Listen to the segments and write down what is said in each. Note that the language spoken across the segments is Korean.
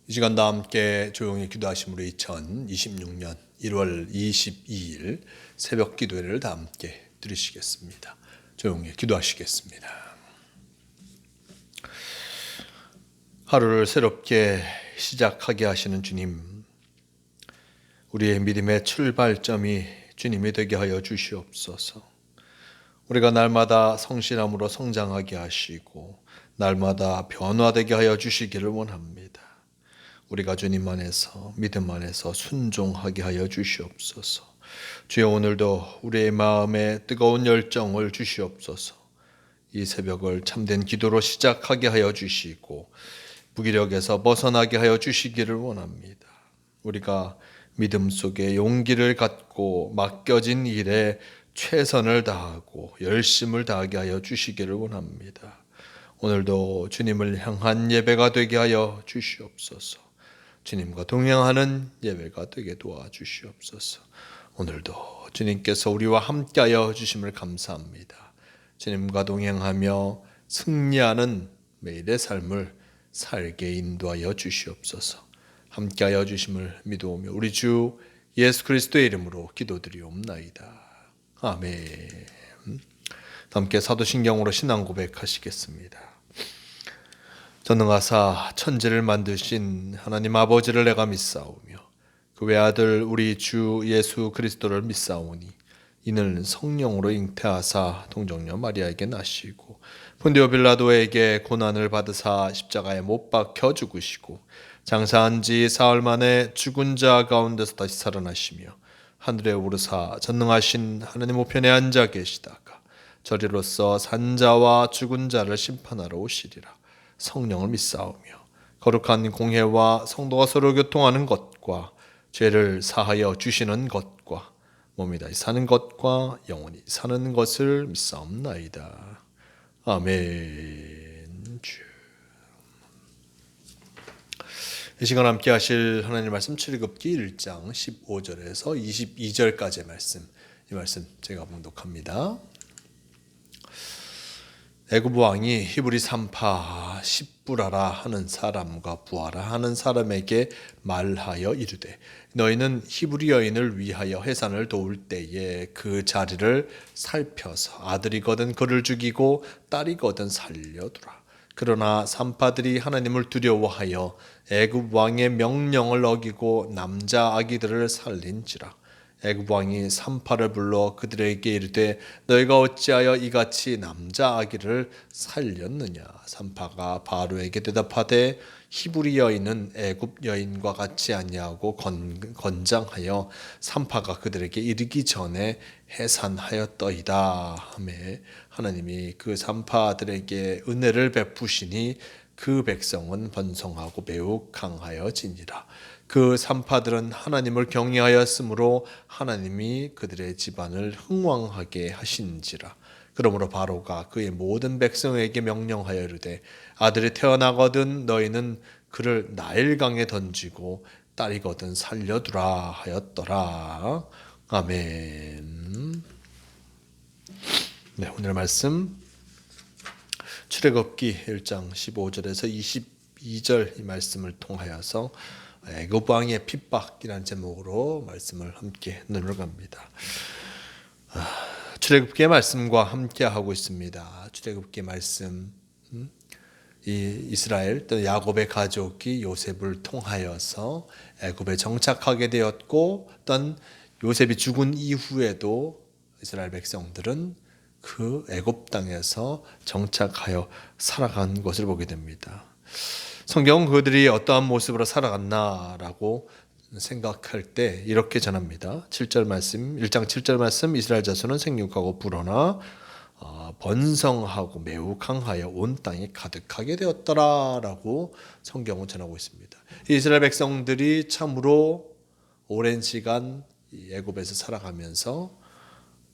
이 시간 다 함께 조용히 기도하심으로 2026년 1월 22일 새벽 기도회를 다 함께 드리시겠습니다. 조용히 기도하시겠습니다. 하루를 새롭게 시작하게 하시는 주님, 우리의 믿음의 출발점이 주님이 되게 하여 주시옵소서. 우리가 날마다 성실함으로 성장하게 하시고 날마다 변화되게 하여 주시기를 원합니다. 우리가 주님 안에서 믿음 안에서 순종하게 하여 주시옵소서. 주여, 오늘도 우리의 마음에 뜨거운 열정을 주시옵소서. 이 새벽을 참된 기도로 시작하게 하여 주시고 무기력에서 벗어나게 하여 주시기를 원합니다. 우리가 믿음 속에 용기를 갖고 맡겨진 일에 최선을 다하고 열심을 다하게 하여 주시기를 원합니다. 오늘도 주님을 향한 예배가 되게 하여 주시옵소서. 주님과 동행하는 예배가 되게 도와주시옵소서. 오늘도 주님께서 우리와 함께하여 주심을 감사합니다. 주님과 동행하며 승리하는 매일의 삶을 살게 인도하여 주시옵소서. 함께하여 주심을 믿어오며 우리 주 예수 그리스도의 이름으로 기도드리옵나이다. 아멘. 함께 사도신경으로 신앙 고백하시겠습니다. 전능하사 천지를 만드신 하나님 아버지를 내가 믿사오며 그 외아들 우리 주 예수 그리스도를 믿사오니 이는 성령으로 잉태하사 동정녀 마리아에게 나시고 본디오 빌라도에게 고난을 받으사 십자가에 못 박혀 죽으시고 장사한 지 사흘 만에 죽은 자 가운데서 다시 살아나시며 하늘에 오르사 전능하신 하나님 우편에 앉아 계시다가 저리로서 산자와 죽은 자를 심판하러 오시리라. 성령을 믿사오며 거룩한 공회와 성도가 서로 교통하는 것과 죄를 사하여 주시는 것과 몸이 다시 사는 것과 영원히 사는 것을 믿사옵나이다. 아멘. 이 시간 함께 하실 하나님 말씀 출애굽기 1장 15절에서 22절까지의 말씀, 이 말씀 제가 봉독합니다. 애굽 왕이 히브리 산파 십부라라 하는 사람과 부하라 하는 사람에게 말하여 이르되 너희는 히브리 여인을 위하여 해산을 도울 때에 그 자리를 살펴서 아들이거든 그를 죽이고 딸이거든 살려두라. 그러나 산파들이 하나님을 두려워하여 애굽 왕의 명령을 어기고 남자 아기들을 살린지라. 애굽 왕이 산파를 불러 그들에게 이르되 너희가 어찌하여 이같이 남자 아기를 살렸느냐. 산파가 바로에게 대답하되 히브리 여인은 애굽 여인과 같지 아니하고 건장하여 산파가 그들에게 이르기 전에 해산하였더이다 하매 하나님이 그 산파들에게 은혜를 베푸시니 그 백성은 번성하고 매우 강하여지니라. 그 산파들은 하나님을 경외하였으므로 하나님이 그들의 집안을 흥왕하게 하신지라. 그러므로 바로가 그의 모든 백성에게 명령하여 이르되 아들이 태어나거든 너희는 그를 나일강에 던지고 딸이거든 살려두라 하였더라. 아멘. 네, 오늘 말씀 출애굽기 1장 15절에서 22절 이 말씀을 통하여서 애굽 왕의 핍박이라는 제목으로 말씀을 함께 나눠갑니다. 출애굽기의 말씀과 함께 하고 있습니다. 출애굽기 말씀, 이 이스라엘 또 야곱의 가족이 요셉을 통하여서 애굽에 정착하게 되었고, 또 요셉이 죽은 이후에도 이스라엘 백성들은 그 애굽 땅에서 정착하여 살아간 것을 보게 됩니다. 성경은 그들이 어떠한 모습으로 살아갔나라고 생각할 때 이렇게 전합니다. 7절 말씀, 1장 7절 말씀, 이스라엘 자손은 생육하고 불어나 번성하고 매우 강하여 온 땅이 가득하게 되었더라라고 성경은 전하고 있습니다. 이스라엘 백성들이 참으로 오랜 시간 애굽에서 살아가면서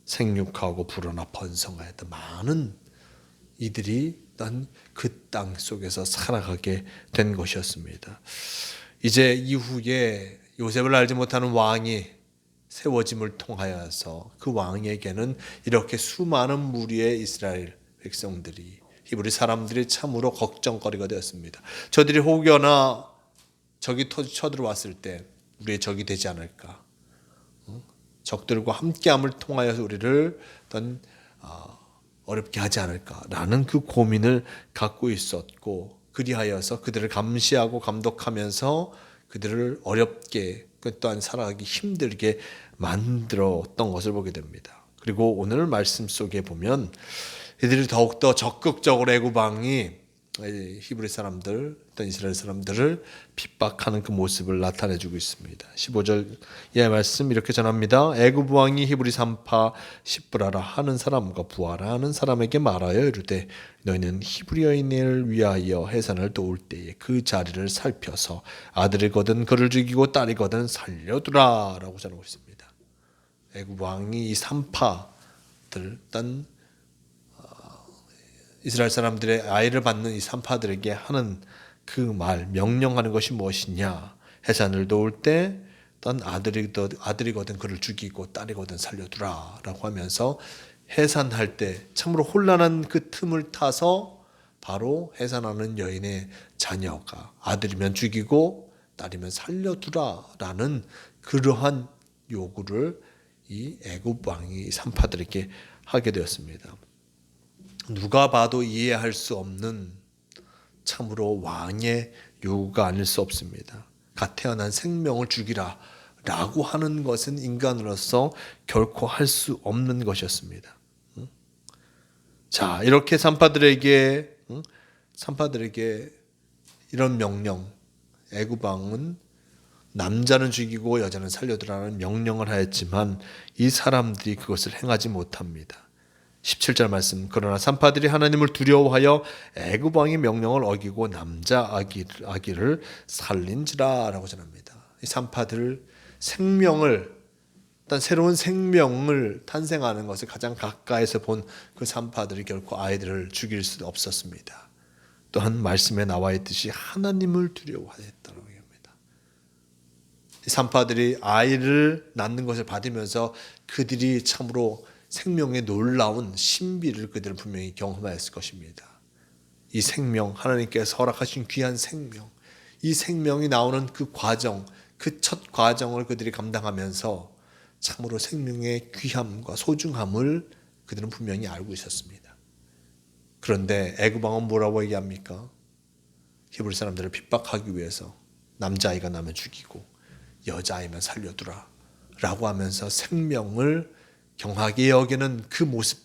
생육하고 불어나 번성하였던 많은 이들이 그 땅 속에서 살아가게 된 것이었습니다. 이제 이후에 요셉을 알지 못하는 왕이 세워짐을 통하여서 그 왕에게는 이렇게 수많은 무리의 이스라엘 백성들이, 히브리 사람들이 참으로 걱정거리가 되었습니다. 저들이 혹여나 적이 쳐들어왔을 때 우리의 적이 되지 않을까? 적들과 함께함을 통하여서 우리를 어떤 어렵게 하지 않을까라는 그 고민을 갖고 있었고, 그리하여서 그들을 감시하고 감독하면서 그들을 어렵게 또한 살아가기 힘들게 만들었던 것을 보게 됩니다. 그리고 오늘 말씀 속에 보면 이들이 더욱더 적극적으로 애굽 왕이 히브리 사람들, 어떤 이스라엘 사람들을 핍박하는 그 모습을 나타내주고 있습니다. 15절 이하의 말씀 이렇게 전합니다. 애굽 왕이 히브리 산파 십브라라 하는 사람과 부하라 하는 사람에게 말하여 이르되 너희는 히브리여인을 위하여 해산을 도울 때에 그 자리를 살펴서 아들이거든 그를 죽이고 딸이거든 살려두라 라고 전하고 있습니다. 애굽 왕이 이 산파들, 딴 이스라엘 사람들의 아이를 받는 이 산파들에게 하는 그 말, 명령하는 것이 무엇이냐? 해산을 도울 때 딴 아들이거든 그를 죽이고 딸이거든 살려두라라고 하면서 해산할 때 참으로 혼란한 그 틈을 타서 바로 해산하는 여인의 자녀가 아들이면 죽이고 딸이면 살려두라라는 그러한 요구를 이 애굽 왕이 산파들에게 하게 되었습니다. 누가 봐도 이해할 수 없는 참으로 왕의 요구가 아닐 수 없습니다. 갓 태어난 생명을 죽이라 라고 하는 것은 인간으로서 결코 할 수 없는 것이었습니다. 자, 이렇게 산파들에게 이런 명령, 애굽 왕은 남자는 죽이고 여자는 살려두라는 명령을 하였지만 이 사람들이 그것을 행하지 못합니다. 17절 말씀. 그러나 산파들이 하나님을 두려워하여 애굽 왕의 명령을 어기고 남자 아기를 살린지라라고 전합니다. 이 산파들 생명을, 일단 새로운 생명을 탄생하는 것을 가장 가까이서 본 그 산파들이 결코 아이들을 죽일 수 없었습니다. 또한 말씀에 나와 있듯이 하나님을 두려워하였다고 합니다. 이 산파들이 아이를 낳는 것을 받으면서 그들이 참으로 생명의 놀라운 신비를 그들은 분명히 경험하였을 것입니다. 이 생명, 하나님께서 허락하신 귀한 생명, 이 생명이 나오는 그 과정, 그 첫 과정을 그들이 감당하면서 참으로 생명의 귀함과 소중함을 그들은 분명히 알고 있었습니다. 그런데 애굽 왕은 뭐라고 얘기합니까? 히브리 사람들을 핍박하기 위해서 남자아이가 나면 죽이고 여자아이면 살려두라 라고 하면서 생명을 경하게 여기는 그 모습,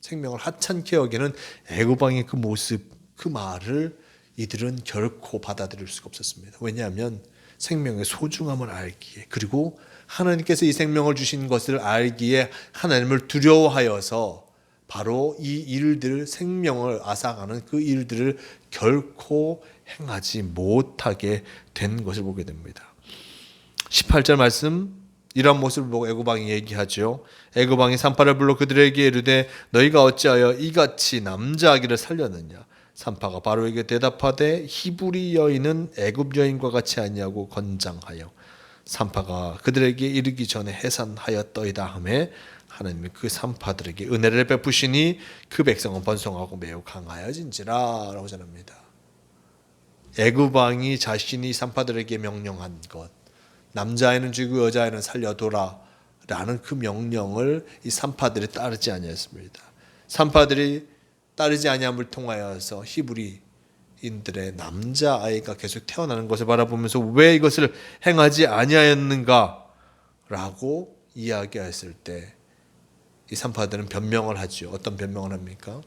생명을 하찮게 여기는 애굽 왕의 그 모습, 그 말을 이들은 결코 받아들일 수가 없었습니다. 왜냐하면 생명의 소중함을 알기에, 그리고 하나님께서 이 생명을 주신 것을 알기에 하나님을 두려워하여서 바로 이 일들, 생명을 앗아가는 그 일들을 결코 행하지 못하게 된 것을 보게 됩니다. 18절 말씀, 이런 모습을 보고 애굽 왕이 얘기하죠. 애굽 왕이 산파를 불러 그들에게 이르되 너희가 어찌하여 이같이 남자 아기를 살렸느냐? 산파가 바로에게 대답하되 히브리 여인은 애굽 여인과 같이 아니하고 건장하여 산파가 그들에게 이르기 전에 해산하였더이다 하매 하나님이 그 산파들에게 은혜를 베푸시니 그 백성은 번성하고 매우 강하여진지라 라고 전합니다. 애굽 왕이 자신이 산파들에게 명령한 것, 남자아이는 죽이고 여자아이는 살려둬라 라는 그 명령을 이 산파들이 따르지 아니했습니다. 산파들이 따르지 아니함을 통하여서 히브리인들의 남자아이가 계속 태어나는 것을 바라보면서 왜 이것을 행하지 아니하였는가 라고 이야기했을 때 이 산파들은 변명을 하죠. 어떤 변명을 합니까?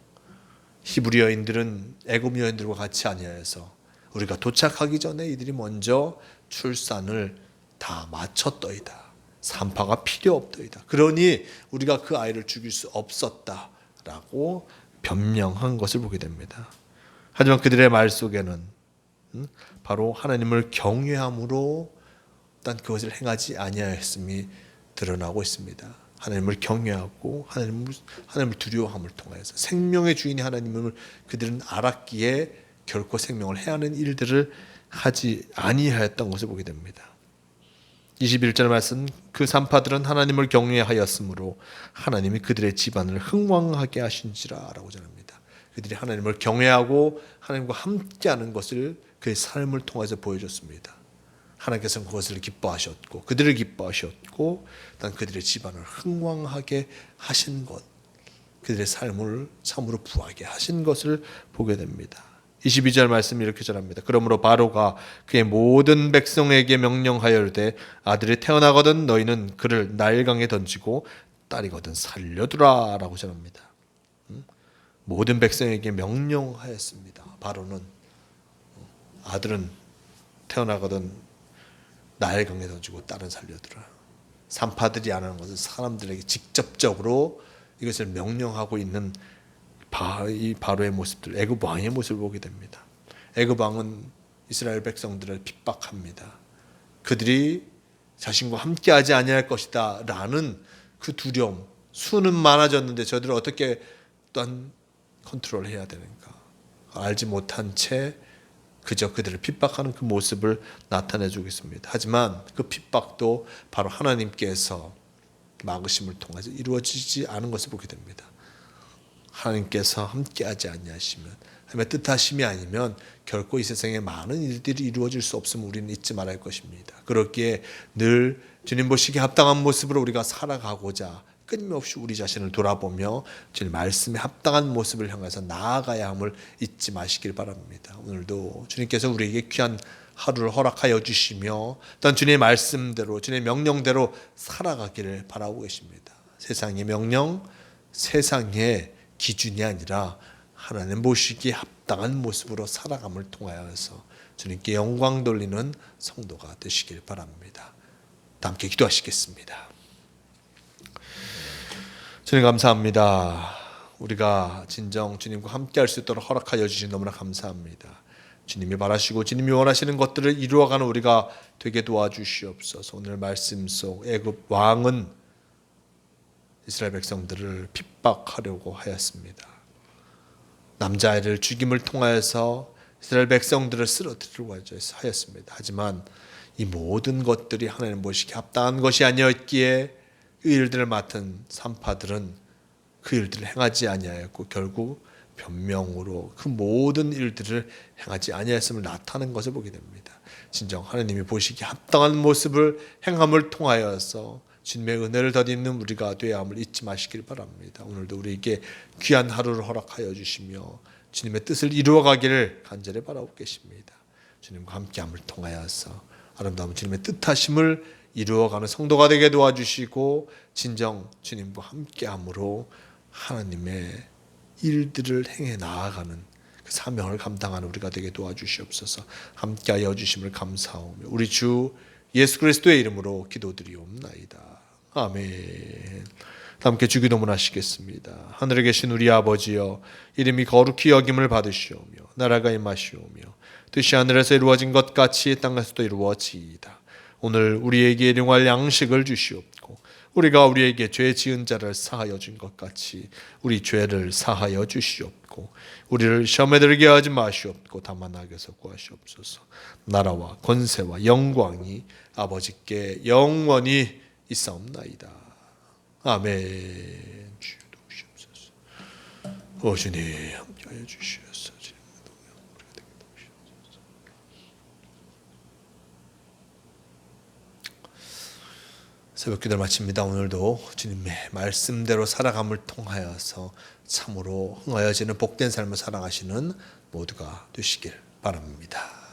히브리 여인들은 애굽 여인들과 같이 아니하여서 우리가 도착하기 전에 이들이 먼저 출산을 다 마쳤더이다. 산파가 필요 없더이다. 그러니 우리가 그 아이를 죽일 수 없었다라고 변명한 것을 보게 됩니다. 하지만 그들의 말 속에는 바로 하나님을 경외함으로 일단 그것을 행하지 아니하였음이 드러나고 있습니다. 하나님을 경외하고 하나님을 두려워함을 통해서 생명의 주인이 하나님을 그들은 알았기에 결코 생명을 해하는 일들을 하지 아니하였던 것을 보게 됩니다. 21절 말씀, 그 산파들은 하나님을 경외하였으므로 하나님이 그들의 집안을 흥왕하게 하신지라 라고 전합니다. 그들이 하나님을 경외하고 하나님과 함께하는 것을 그의 삶을 통해서 보여줬습니다. 하나님께서는 그것을 기뻐하셨고 그들을 기뻐하셨고 단 그들의 집안을 흥왕하게 하신 것, 그들의 삶을 참으로 부하게 하신 것을 보게 됩니다. 22절 말씀이 이렇게 전합니다. 그러므로 바로가 그의 모든 백성에게 명령하여르되 아들이 태어나거든 너희는 그를 나일강에 던지고 딸이거든 살려두라 라고 전합니다. 모든 백성에게 명령하였습니다. 바로는 아들은 태어나거든 나일강에 던지고 딸은 살려두라. 산파들이 안 하는 것은 사람들에게 직접적으로 이것을 명령하고 있는 이 바로의 모습들, 애굽 왕의 모습을 보게 됩니다. 애굽 왕은 이스라엘 백성들을 핍박합니다. 그들이 자신과 함께하지 아니할 것이다 라는 그 두려움, 수는 많아졌는데 저들을 어떻게 또한 컨트롤해야 되는가 알지 못한 채 그저 그들을 핍박하는 그 모습을 나타내주고 있습니다. 하지만 그 핍박도 바로 하나님께서 막으심을 통해서 이루어지지 않은 것을 보게 됩니다. 하나님께서 함께하지 아니하시면, 하나님의 뜻하심이 아니면 결코 이 세상에 많은 일들이 이루어질 수 없음을 우리는 잊지 말아야 할 것입니다. 그렇기에 늘 주님 보시기에 합당한 모습으로 우리가 살아가고자 끊임없이 우리 자신을 돌아보며 주님 말씀에 합당한 모습을 향해서 나아가야 함을 잊지 마시길 바랍니다. 오늘도 주님께서 우리에게 귀한 하루를 허락하여 주시며 또한 주님의 말씀대로 주님의 명령대로 살아가기를 바라고 계십니다. 세상의 명령, 세상의 기준이 아니라 하나님 보시기에 합당한 모습으로 살아감을 통하여서 주님께 영광 돌리는 성도가 되시길 바랍니다. 다 함께 기도하시겠습니다. 주님 감사합니다. 우리가 진정 주님과 함께 할 수 있도록 허락하여 주신 너무나 감사합니다. 주님이 바라시고 주님이 원하시는 것들을 이루어가는 우리가 되게 도와주시옵소서. 오늘 말씀 속 애굽 왕은 이스라엘 백성들을 핍박하려고 하였습니다. 남자아이를 죽임을 통하여서 이스라엘 백성들을 쓰러뜨리려고 하였습니다. 하지만 이 모든 것들이 하나님 보시기에 합당한 것이 아니었기에 그 일들을 맡은 산파들은 그 일들을 행하지 아니하였고 결국 변명으로 그 모든 일들을 행하지 아니하였음을 나타낸 것을 보게 됩니다. 진정 하나님이 보시기에 합당한 모습을 행함을 통하여서 주님의 은혜를 덧입는 우리가 되어야 함을 잊지 마시길 바랍니다. 오늘도 우리에게 귀한 하루를 허락하여 주시며 주님의 뜻을 이루어가기를 간절히 바라고 계십니다. 주님과 함께함을 통하여서 아름다운 주님의 뜻하심을 이루어가는 성도가 되게 도와주시고 진정 주님과 함께함으로 하나님의 일들을 행해 나아가는 그 사명을 감당하는 우리가 되게 도와주시옵소서. 함께하여 주심을 감사하오며 우리 주 예수 그리스도의 이름으로 기도드리옵나이다. 아멘. 함께 주기도문 하시겠습니다. 하늘에 계신 우리 아버지여, 이름이 거룩히 여김을 받으시오며 나라가 임하시오며 뜻이 하늘에서 이루어진 것 같이 땅에서도 이루어지이다. 오늘 우리에게 일용할 양식을 주시옵고 우리가 우리에게 죄 지은 자를 사하여 준 것 같이 우리 죄를 사하여 주시옵고 우리를 시험에 들게 하지 마시옵고 다만 악에서 구하시옵소서. 나라와 권세와 영광이 아버지께 영원히 있사옵나이다. 아멘. 주도 오시옵소서. 오 주님 함께하여 주시옵소서. 새벽 기도를 마칩니다. 오늘도 주님의 말씀대로 살아감을 통하여서 참으로 흥하여지는 복된 삶을 살아가시는 모두가 되시길 바랍니다.